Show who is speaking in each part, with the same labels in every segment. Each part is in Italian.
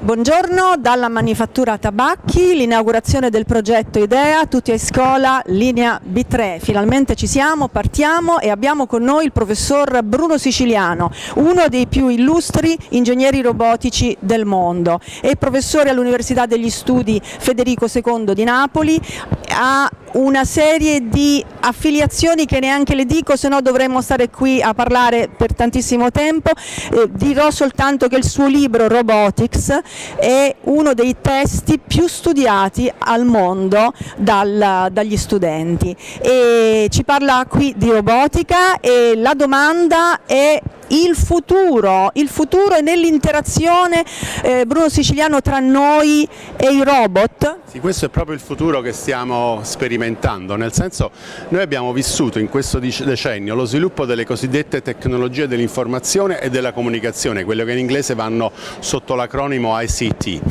Speaker 1: Buongiorno dalla Manifattura Tabacchi, l'inaugurazione del progetto IDEA, tutti a scuola, linea B3. Finalmente ci siamo, partiamo e abbiamo con noi il professor Bruno Siciliano, uno dei più illustri ingegneri robotici del mondo. È professore all'Università degli Studi Federico II di Napoli, ha una serie di affiliazioni che neanche le dico, se no dovremmo stare qui a parlare per tantissimo tempo. Dirò soltanto che il suo libro Robotics è uno dei testi più studiati al mondo dagli studenti e ci parla qui di robotica e la domanda è il futuro è nell'interazione, Bruno Siciliano, tra noi e i robot?
Speaker 2: Sì, questo è proprio il futuro che stiamo sperimentando, nel senso noi abbiamo vissuto in questo decennio lo sviluppo delle cosiddette tecnologie dell'informazione e della comunicazione, quello che in inglese vanno sotto l'acronimo ICT.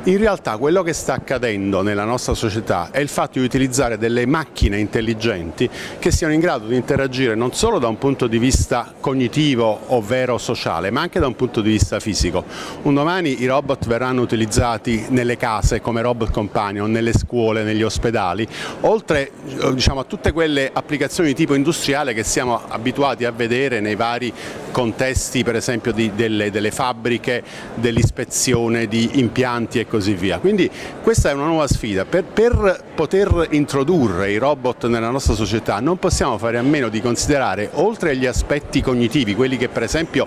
Speaker 2: In realtà quello che sta accadendo nella nostra società è il fatto di utilizzare delle macchine intelligenti che siano in grado di interagire non solo da un punto di vista cognitivo ovvero sociale, ma anche da un punto di vista fisico. Un domani i robot verranno utilizzati nelle case come robot companion, nelle scuole, negli ospedali, oltre a tutte quelle applicazioni di tipo industriale che siamo abituati a vedere nei vari contesti, per esempio delle fabbriche, dell'ispezione di impianti e così via. Quindi questa è una nuova sfida. Per poter introdurre i robot nella nostra società non possiamo fare a meno di considerare, oltre agli aspetti cognitivi, quelli che per esempio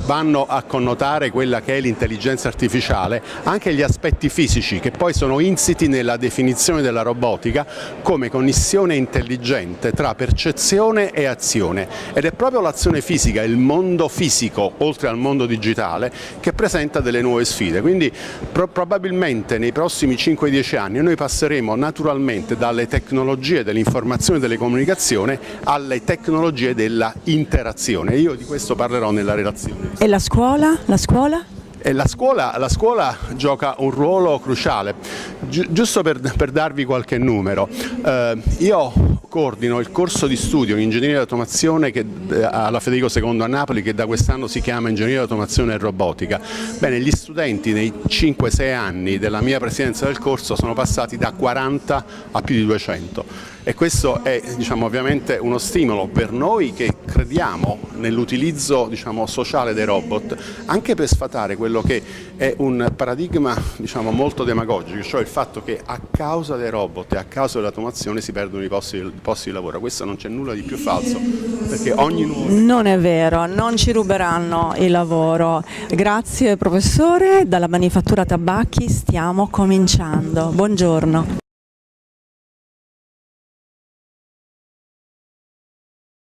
Speaker 2: vanno a connotare quella che è l'intelligenza artificiale, anche gli aspetti fisici che poi sono insiti nella definizione della robotica come connessione intelligente tra percezione e azione, ed è proprio l'azione fisica, il mondo fisico oltre al mondo digitale, che presenta delle nuove sfide. Quindi probabilmente nei prossimi 5-10 anni noi passeremo naturalmente dalle tecnologie dell'informazione e delle comunicazioni alle tecnologie della interazione. Io di questo parlerò nella relazione.
Speaker 1: E la scuola? La scuola?
Speaker 2: La scuola gioca un ruolo cruciale. Giusto per darvi qualche numero, io coordino il corso di studio in ingegneria di automazione alla Federico II a Napoli, che da quest'anno si chiama ingegneria di automazione e robotica. Bene, gli studenti nei 5-6 anni della mia presidenza del corso sono passati da 40 a più di 200. E questo è ovviamente uno stimolo per noi che crediamo nell'utilizzo sociale dei robot, anche per sfatare quello che è un paradigma molto demagogico, cioè il fatto che a causa dei robot e a causa dell'automazione si perdono i posti di lavoro. Questo non c'è nulla di più falso, perché ogni nuovo...
Speaker 1: Non è vero, non ci ruberanno il lavoro. Grazie professore, dalla Manifattura Tabacchi stiamo cominciando. Buongiorno.